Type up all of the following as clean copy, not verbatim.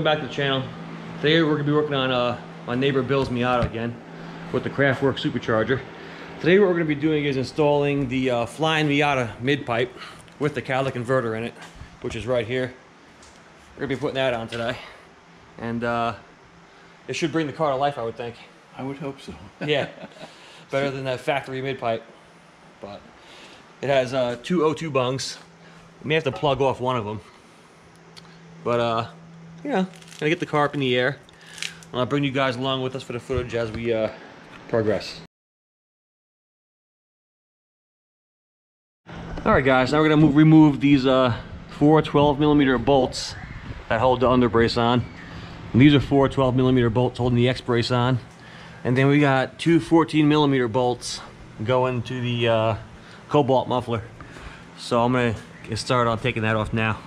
back to the channel. Today we're going to be working on my neighbor Bill's Miata again with the Krafwerks supercharger. Today what we're going to be doing is installing the flying Miata mid-pipe with the catalytic converter in it, which is right here. We're going to be putting that on today. And it should bring the car to life, I would think. I would hope so. Yeah, better than that factory mid-pipe. But it has two O2 bungs. We may have to plug off one of them. But you know, gonna get the car up in the air. I'll bring you guys along with us for the footage as we progress. Alright guys, now we're gonna remove these four 12mm bolts that hold the underbrace on. And these are four 12mm bolts holding the X-brace on. And then we got two 14mm bolts going to the cobalt muffler. So I'm gonna get started on taking that off now.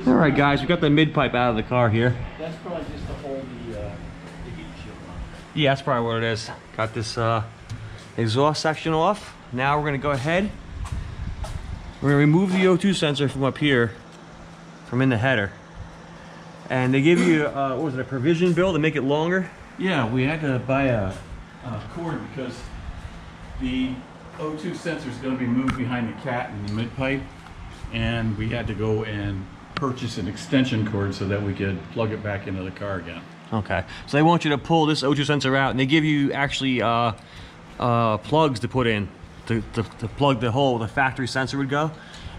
Alright guys, we got the mid-pipe out of the car here. That's probably just to hold the heat shield on. Yeah, that's probably what it is. Got this exhaust section off. Now we're gonna go ahead. We're gonna remove the O2 sensor from up here, from in the header. And they give you, what was it, a provision bill to make it longer? Yeah, we had to buy a cord because the O2 sensor is going to be moved behind the cat in the mid-pipe, and we had to go and purchase an extension cord so that we could plug it back into the car again. Okay, so they want you to pull this O2 sensor out, and they give you actually plugs to put in to plug the hole the factory sensor would go,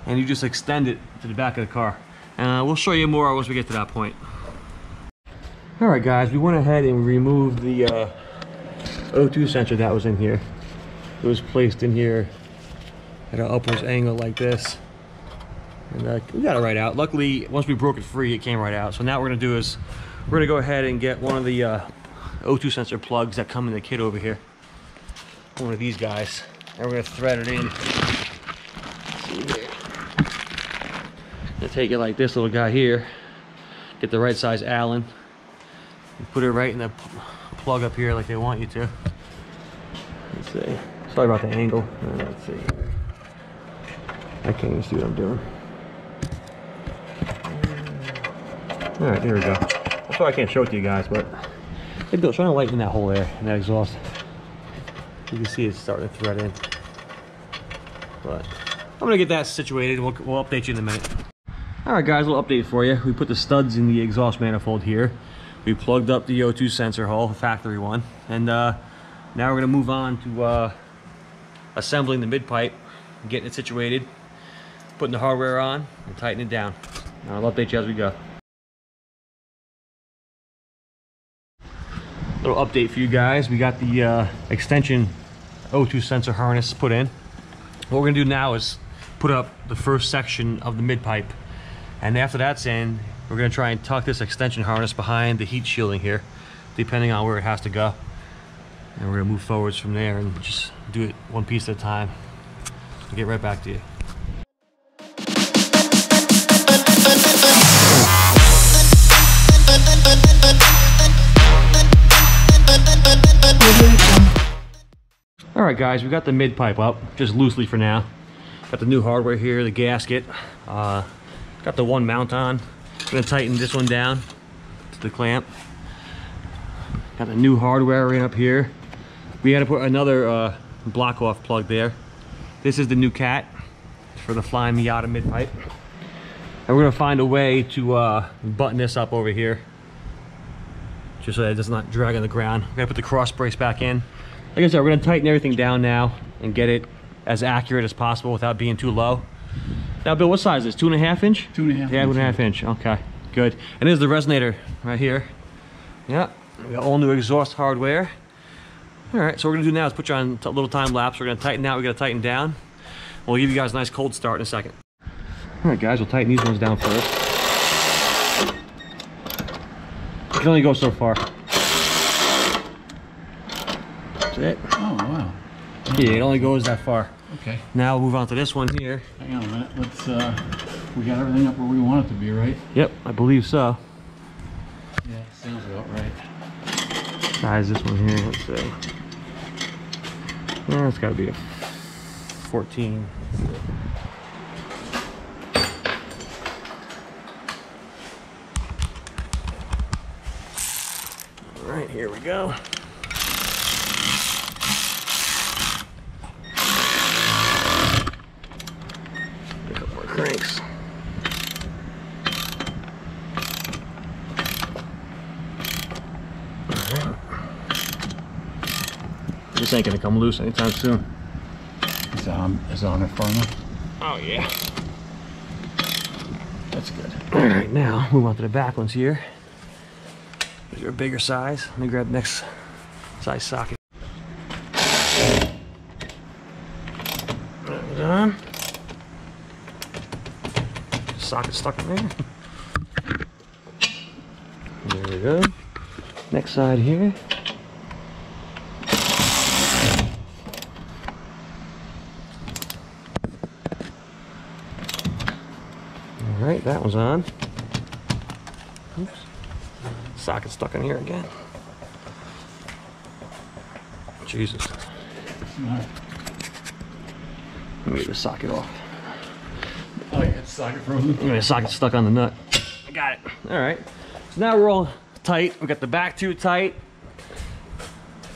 and you just extend it to the back of the car. We'll show you more once we get to that point. Alright guys, we went ahead and removed the O2 sensor that was in here. It was placed in here at an upwards angle like this. And we got it right out. Luckily, once we broke it free, it came right out. So now what we're going to do is, we're going to go ahead and get one of the O2 sensor plugs that come in the kit over here. One of these guys. And we're going to thread it in. Let's see here. Gonna take it like this little guy here. Get the right size Allen. And put it right in the plug up here like they want you to. Let's see. Sorry about the angle. Let's see. I can't even see what I'm doing. Alright, there we go. That's why I can't show it to you guys, but they're trying to lighten that hole there in that exhaust. You can see it's starting to thread in. But I'm gonna get that situated. We'll update you in a minute. Alright guys, a little update for you. We put the studs in the exhaust manifold here. We plugged up the O2 sensor hole, the factory one. And now we're going to move on to assembling the mid-pipe, getting it situated, putting the hardware on, and tightening it down. I'll update you as we go. Little update for you guys. We got the extension O2 sensor harness put in. What we're going to do now is put up the first section of the mid-pipe. And after that's in, we're going to try and tuck this extension harness behind the heat shielding here, depending on where it has to go. And we're going to move forwards from there and just do it one piece at a time. I'll get right back to you. Alright guys, we got the mid-pipe up, just loosely for now. Got the new hardware here, the gasket. Got the one mount on. I'm gonna tighten this one down to the clamp. Got the new hardware in up here. We had to put another block off plug there. This is the new cat for the flying Miata mid-pipe. And we're gonna find a way to button this up over here, just so that it does not drag on the ground. We're gonna put the cross brace back in. Like I said, we're gonna tighten everything down now and get it as accurate as possible without being too low. Now, Bill, what size is this? 2.5 inch? 2.5. Yeah, 2.5 inch. Okay, good. And there's the resonator right here. Yeah, we got all new exhaust hardware. All right, so what we're gonna do now is put you on a little time lapse. We're gonna tighten out, we're gonna tighten down. We'll give you guys a nice cold start in a second. All right, guys, we'll tighten these ones down first. You can only go so far. That's it. Oh, wow. Yeah, it only goes that far. Okay. Now we'll move on to this one here. Hang on a minute. Let's, we got everything up where we want it to be, right? Yep, I believe so. Yeah, sounds about right. Size this one here, let's see. Yeah, it's gotta be a 14. All right, here we go. A couple more cranks. This ain't gonna come loose anytime soon. Is on it for me? Oh yeah. That's good. All right, now move on to the back ones here. These are a bigger size. Let me grab the next size socket. That was on. Socket stuck in there. There we go. Next side here. All right, that one's on. Oops. Socket stuck in here again. Jesus. Let me get the socket off. Oh, you got the socket frozen? The socket stuck on the nut. I got it. All right. So now we're all tight. We got the back tube tight.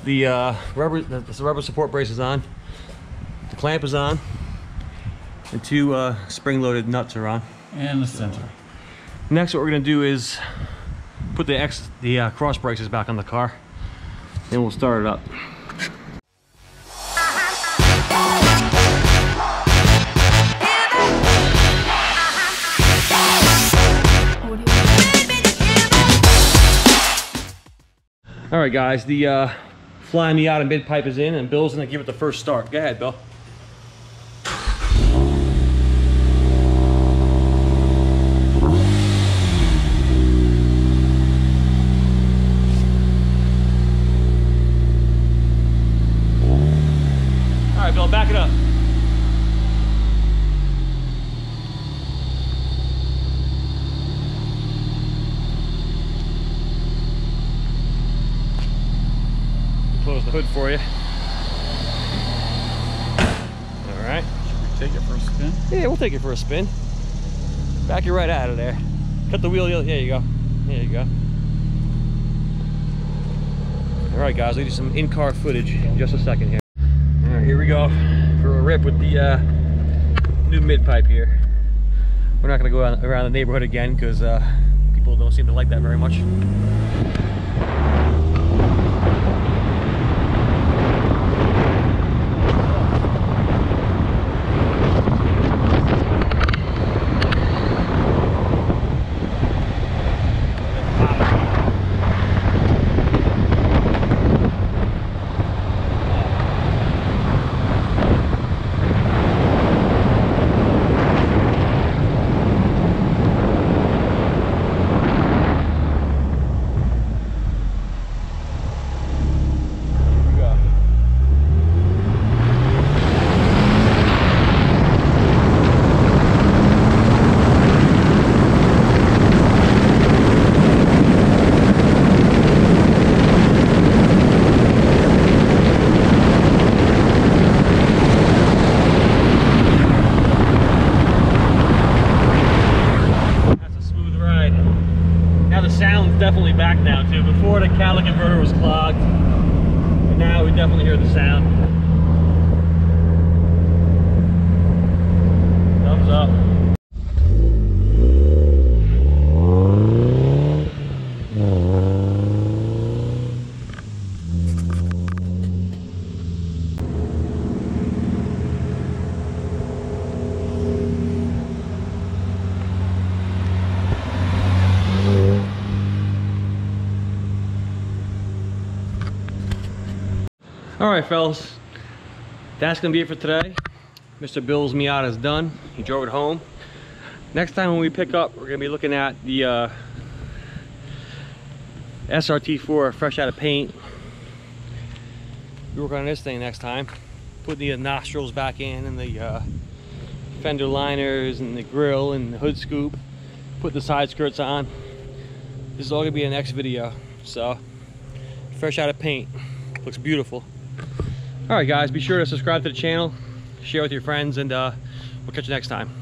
The rubber support brace is on. The clamp is on. The two spring-loaded nuts are on. And the sensor. Next, what we're gonna do is put the cross braces back on the car. Then we'll start it up. All right, guys, the flying Miata mid pipe is in, and Bill's gonna give it the first start. Go ahead, Bill. All right, Bill, back it up. Close the hood for you. All right. Should we take it for a spin? Yeah, we'll take it for a spin. Back it right out of there. Cut the wheel. There you go. There you go. All right, guys. We'll do some in-car footage in just a second here. All right, here we go for a rip with the new mid pipe here. We're not going to go around the neighborhood again because people don't seem to like that very much. Definitely back now too. Before the catalytic converter was clogged, but now we definitely hear the sound. Thumbs up. All right, fellas, that's gonna be it for today. Mr. Bill's Miata is done. He drove it home. Next time when we pick up, we're gonna be looking at the SRT4 fresh out of paint. We work on this thing next time. Put the nostrils back in and the fender liners and the grill and the hood scoop. Put the side skirts on. This is all gonna be in the next video. So, fresh out of paint. Looks beautiful. All right, guys, be sure to subscribe to the channel, share with your friends, and we'll catch you next time.